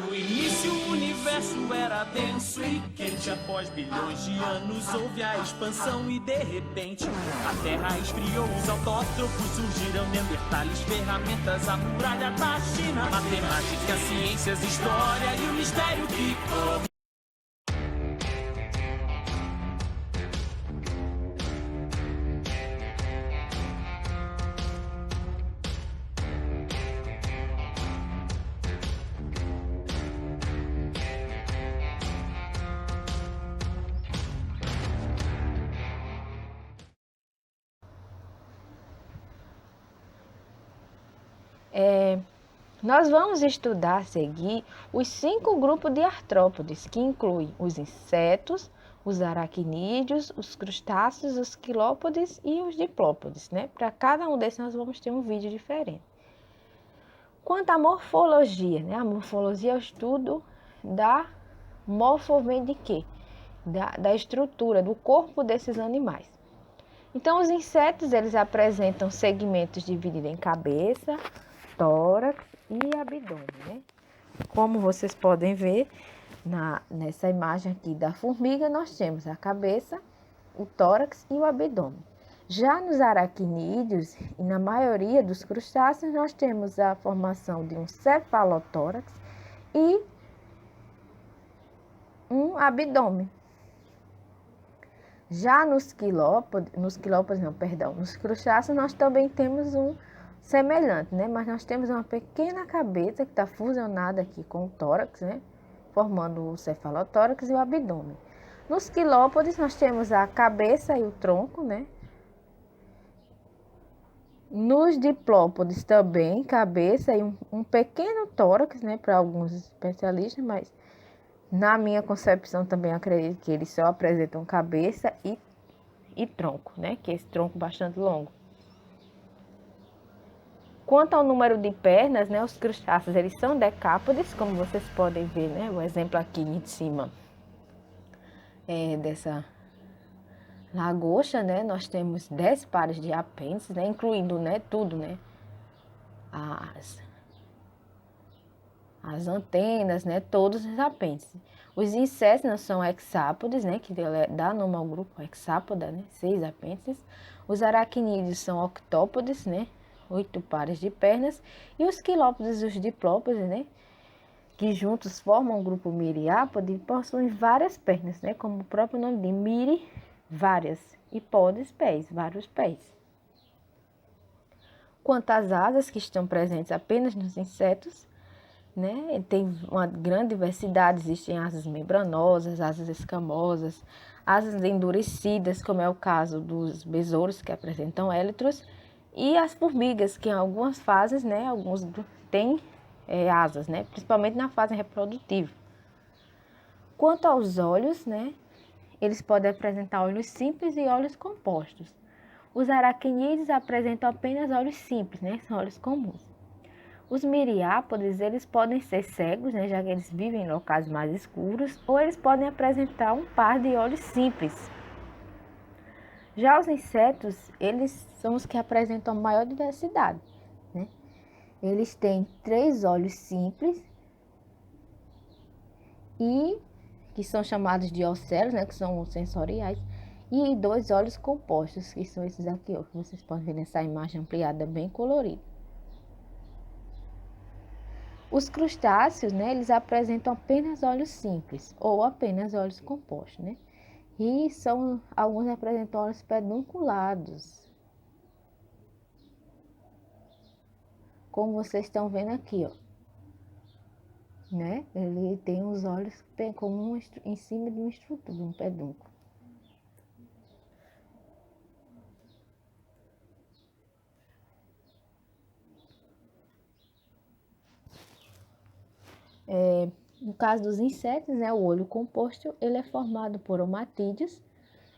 No início o universo era denso e quente. Após bilhões de anos houve a expansão e de repente a Terra esfriou. Os autótrofos surgiram, neandertales, ferramentas, a muralha da China. Matemática, ciências, história e o mistério ficou. Nós vamos estudar a seguir os 5 grupos de artrópodes, que incluem os insetos, os aracnídeos, os crustáceos, os quilópodes e os diplópodes, né? Para cada um desses nós vamos ter um vídeo diferente. Quanto à morfologia, né? A morfologia é o estudo da vem de quê? Da estrutura, do corpo desses animais. Então, os insetos, eles apresentam segmentos divididos em cabeça, tórax e abdômen, né? Como vocês podem ver nessa imagem aqui da formiga, nós temos a cabeça, o tórax e o abdômen. Já nos aracnídeos e na maioria dos crustáceos, nós temos a formação de um cefalotórax e um abdômen. Já nos crustáceos, nós também temos um semelhante, né? Mas nós temos uma pequena cabeça que está fusionada aqui com o tórax, né? Formando o cefalotórax e o abdômen. Nos quilópodes, nós temos a cabeça e o tronco, né? Nos diplópodes também, cabeça e um pequeno tórax, né? Para alguns especialistas, mas na minha concepção também acredito que eles só apresentam cabeça e tronco, né? Que é esse tronco bastante longo. Quanto ao número de pernas, né? Os crustáceos, eles são decápodes, como vocês podem ver, né? O exemplo aqui em cima é dessa lagosta, né? Nós temos 10 pares de apêndices, né? Incluindo, né? Tudo, né? As antenas, né? Todos os apêndices. Os insetos não são hexápodes, né? Que dá nome ao grupo hexápoda, né? 6 apêndices. Os aracnídeos são octópodes, né? 8 pares de pernas. E os quilópodes e os diplópodes, né? Que juntos formam o grupo miriápode, possuem várias pernas, né? Como o próprio nome diz, miri, várias. E podes, pés, vários pés. Quanto às asas, que estão presentes apenas nos insetos, né? Tem uma grande diversidade, existem asas membranosas, asas escamosas, asas endurecidas, como é o caso dos besouros, que apresentam élitros, e as formigas, que em algumas fases, né, alguns têm asas, né, principalmente na fase reprodutiva. Quanto aos olhos, né, eles podem apresentar olhos simples e olhos compostos. Os aracnídeos apresentam apenas olhos simples, né, são olhos comuns. Os miriápodes, eles podem ser cegos, né, já que eles vivem em locais mais escuros, ou eles podem apresentar um par de olhos simples. Já os insetos, eles são os que apresentam maior diversidade, né? Eles têm 3 olhos simples e que são chamados de ocelos, né, que são sensoriais, e 2 olhos compostos, que são esses aqui, ó, que vocês podem ver nessa imagem ampliada bem colorida. Os crustáceos, né, eles apresentam apenas olhos simples ou apenas olhos compostos, né? E alguns apresentam olhos pedunculados, como vocês estão vendo aqui, ó, né? Ele tem os olhos como em cima de uma estrutura, de um pedúnculo. No caso dos insetos, né, o olho composto, ele é formado por omatídeos,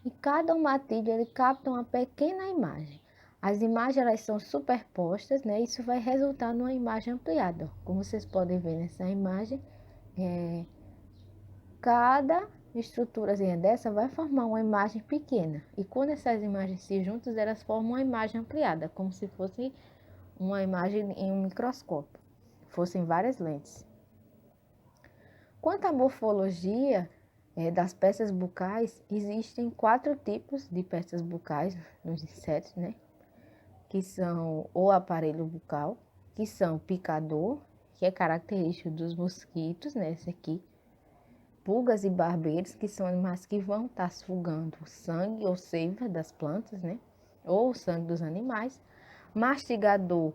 e cada omatídeo ele capta uma pequena imagem. As imagens elas são superpostas, né? Isso vai resultar numa imagem ampliada. Como vocês podem ver nessa imagem, cada estruturazinha dessa vai formar uma imagem pequena. E quando essas imagens se juntam, elas formam uma imagem ampliada, como se fosse uma imagem em um microscópio, fossem várias lentes. Quanto à morfologia das peças bucais, existem 4 tipos de peças bucais nos insetos, né? Que são o aparelho bucal, que são picador, que é característico dos mosquitos, né? Esse aqui. Pulgas e barbeiros, que são animais que vão estar sugando sangue ou seiva das plantas, né? Ou sangue dos animais. Mastigador,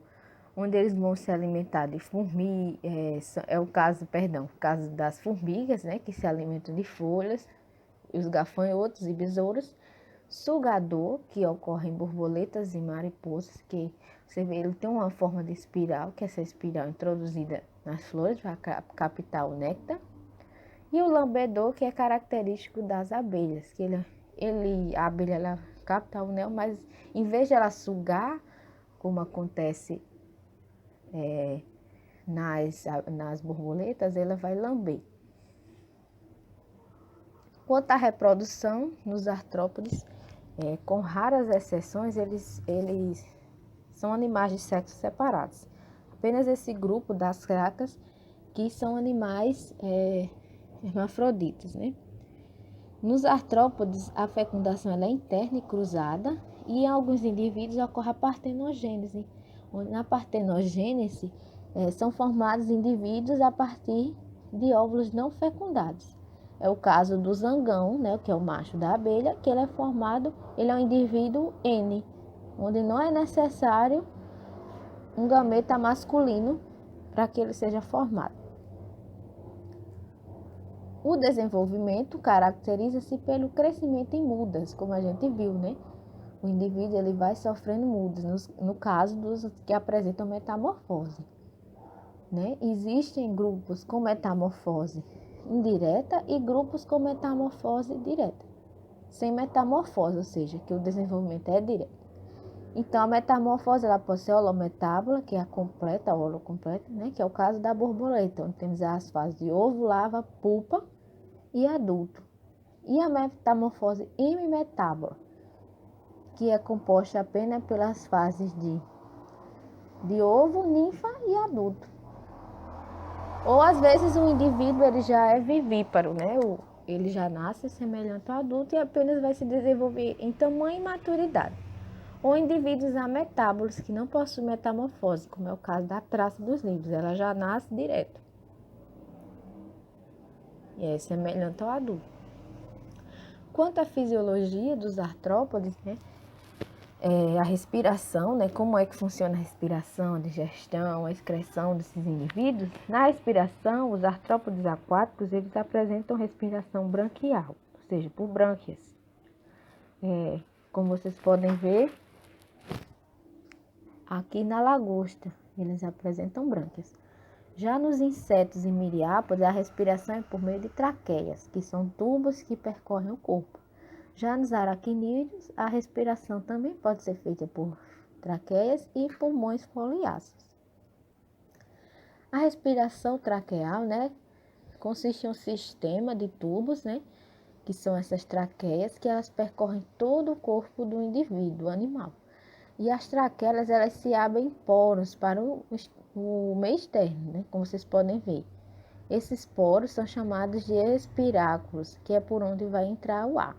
onde eles vão se alimentar de formigas, o caso das formigas, né? Que se alimentam de folhas, os gafanhotos e besouros. Sugador, que ocorre em borboletas e mariposas, que você vê, ele tem uma forma de espiral, que essa espiral é introduzida nas flores para captar o néctar. E o lambedor, que é característico das abelhas, que a abelha ela capta o mel, mas em vez de ela sugar, como acontece nas borboletas, ela vai lamber. Quanto à reprodução, nos artrópodes, com raras exceções, eles são animais de sexos separados. Apenas esse grupo das cracas que são animais hermafroditas, né? Nos artrópodes, a fecundação ela é interna e cruzada, e em alguns indivíduos ocorre a partenogênese. Na partenogênese, são formados indivíduos a partir de óvulos não fecundados. É o caso do zangão, né, que é o macho da abelha, que ele é um indivíduo N, onde não é necessário um gameta masculino para que ele seja formado. O desenvolvimento caracteriza-se pelo crescimento em mudas, como a gente viu, né? O indivíduo ele vai sofrendo mudas, no caso dos que apresentam metamorfose, né? Existem grupos com metamorfose indireta e grupos com metamorfose direta, sem metamorfose, ou seja, que o desenvolvimento é direto. Então, a metamorfose ela pode ser holometábola, que é a completa, a holocompleta, né? Que é o caso da borboleta, onde temos as fases de ovo, larva, pupa e adulto. E a metamorfose hemimetábola, que é composta apenas pelas fases de ovo, ninfa e adulto. Ou às vezes o indivíduo ele já é vivíparo, né? Ele já nasce semelhante ao adulto e apenas vai se desenvolver em tamanho e maturidade. Ou indivíduos ametábolos que não possuem metamorfose, como é o caso da traça dos livros, ela já nasce direto. E é semelhante ao adulto. Quanto à fisiologia dos artrópodes, né? A respiração, né? Como é que funciona a respiração, a digestão, a excreção desses indivíduos? Na respiração, os artrópodes aquáticos, eles apresentam respiração branquial, ou seja, por brânquias. Como vocês podem ver, aqui na lagosta, eles apresentam brânquias. Já nos insetos e miriápodes, a respiração é por meio de traqueias, que são tubos que percorrem o corpo. Já nos aracnídeos, a respiração também pode ser feita por traqueias e pulmões foliáceos. A respiração traqueal, né, consiste em um sistema de tubos, né, que são essas traqueias, que elas percorrem todo o corpo do indivíduo animal. E as traqueias, elas se abrem em poros para o meio externo, né, como vocês podem ver. Esses poros são chamados de espiráculos, que é por onde vai entrar o ar.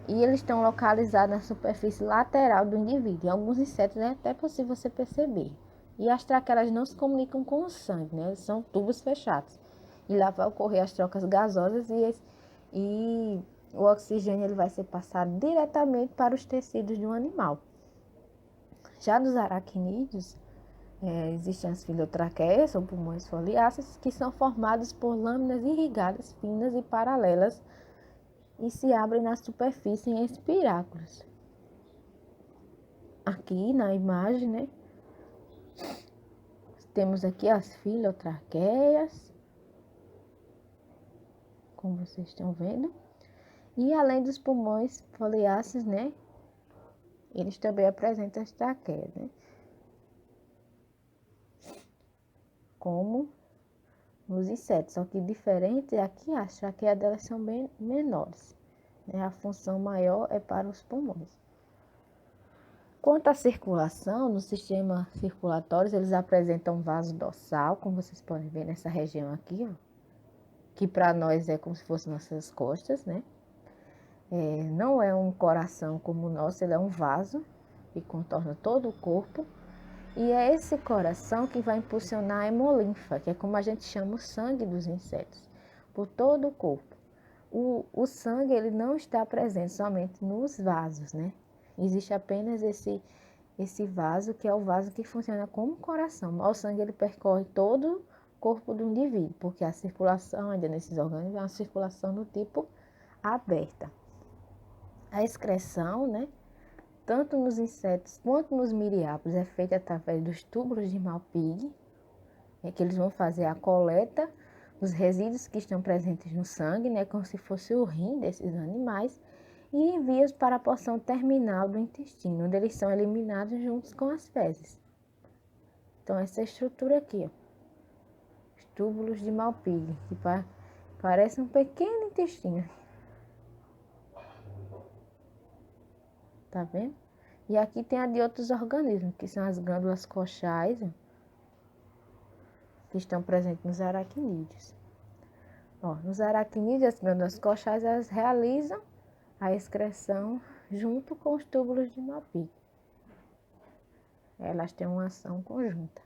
E eles estão localizados na superfície lateral do indivíduo. Em alguns insetos é até possível você perceber. E as traqueias não se comunicam com o sangue, né? Eles são tubos fechados. E lá vai ocorrer as trocas gasosas e o oxigênio ele vai ser passado diretamente para os tecidos do animal. Já nos aracnídeos, existem as filotraqueias, ou pulmões foliáceos, que são formados por lâminas irrigadas, finas e paralelas, e se abrem na superfície em espiráculos. Aqui na imagem, né, temos aqui as filotraqueias, como vocês estão vendo. E além dos pulmões foliáceos, né, eles também apresentam as traqueias, né, como nos insetos, só que diferente aqui, as traqueias delas são bem menores, né? A função maior é para os pulmões. Quanto à circulação, no sistema circulatório, eles apresentam um vaso dorsal, como vocês podem ver nessa região aqui, ó. que para nós é como se fossem nossas costas, né? Não é um coração como o nosso, ele é um vaso que contorna todo o corpo. E é esse coração que vai impulsionar a hemolinfa, que é como a gente chama o sangue dos insetos, por todo o corpo. O sangue ele não está presente somente nos vasos, né? Existe apenas esse vaso, que é o vaso que funciona como coração. O sangue ele percorre todo o corpo do indivíduo, porque a circulação ainda nesses organismos é uma circulação do tipo aberta. A excreção, né, tanto nos insetos quanto nos miriápodos, é feita através dos túbulos de Malpighi, que eles vão fazer a coleta dos resíduos que estão presentes no sangue, né, como se fosse o rim desses animais, e envia-os para a porção terminal do intestino, onde eles são eliminados juntos com as fezes. Então, essa estrutura aqui, ó, os túbulos de Malpighi, que parece um pequeno intestino. Tá vendo? E aqui tem a de outros organismos, que são as glândulas coxais, ó, que estão presentes nos aracnídeos. Ó, nos aracnídeos, as glândulas coxais, elas realizam a excreção junto com os túbulos de Malpighi. Elas têm uma ação conjunta.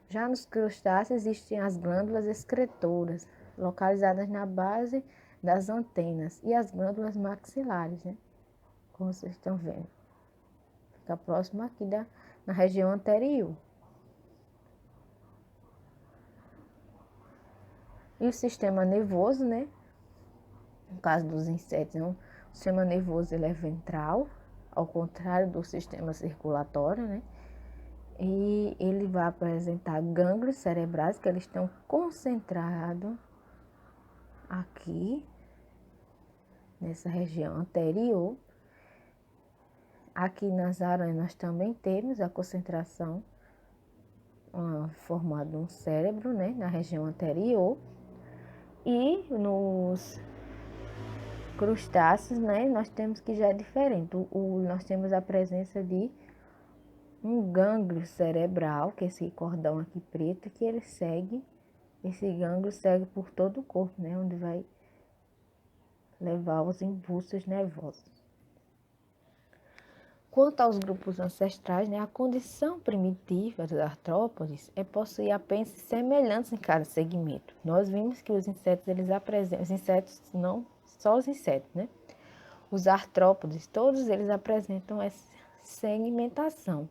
Já nos crustáceos existem as glândulas excretoras, localizadas na base das antenas, e as glândulas maxilares, né? Como vocês estão vendo. Fica próximo aqui na região anterior. E o sistema nervoso, né? No caso dos insetos, o sistema nervoso ele é ventral, ao contrário do sistema circulatório, né? E ele vai apresentar gânglios cerebrais, que eles estão concentrados aqui, nessa região anterior. Aqui nas aranhas nós também temos a concentração formada um cérebro, né, na região anterior. E nos crustáceos, né, nós temos que já é diferente. Nós temos a presença de um gânglio cerebral, que é esse cordão aqui preto, que ele segue, esse gânglio segue por todo o corpo, né, onde vai levar os impulsos nervosos. Quanto aos grupos ancestrais, né, a condição primitiva dos artrópodes é possuir apêndices semelhantes em cada segmento. Nós vimos que os insetos, eles apresentam, os insetos não só os insetos, né? Os artrópodes, todos eles apresentam essa segmentação.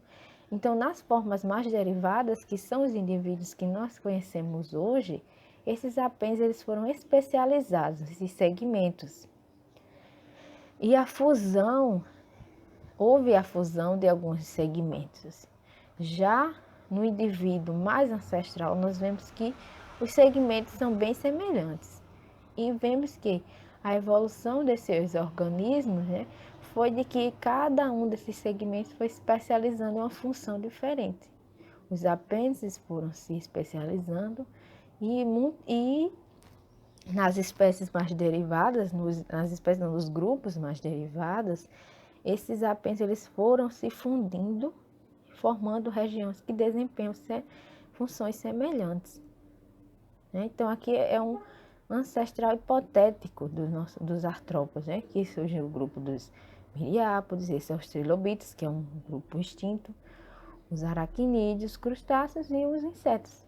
Então, nas formas mais derivadas, que são os indivíduos que nós conhecemos hoje, esses apêndices eles foram especializados, esses segmentos. E houve a fusão de alguns segmentos. Já no indivíduo mais ancestral, nós vemos que os segmentos são bem semelhantes. E vemos que a evolução desses organismos, né, foi de que cada um desses segmentos foi especializando em uma função diferente. Os apêndices foram se especializando e nas espécies mais derivadas, nos grupos mais derivados, esses apêndices eles foram se fundindo, formando regiões que desempenham funções semelhantes. Então, aqui é um ancestral hipotético dos artrópodes, né? Que surgiu o grupo dos miriápodes, esses são os trilobites, que é um grupo extinto, os aracnídeos, crustáceos e os insetos.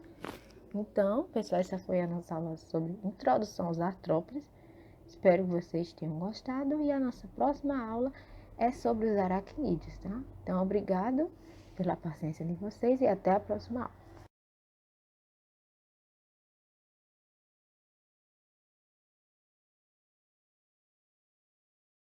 Então, pessoal, essa foi a nossa aula sobre introdução aos artrópodes. Espero que vocês tenham gostado e a nossa próxima aula é sobre os aracnídeos, tá? Então, obrigado pela paciência de vocês e até a próxima aula.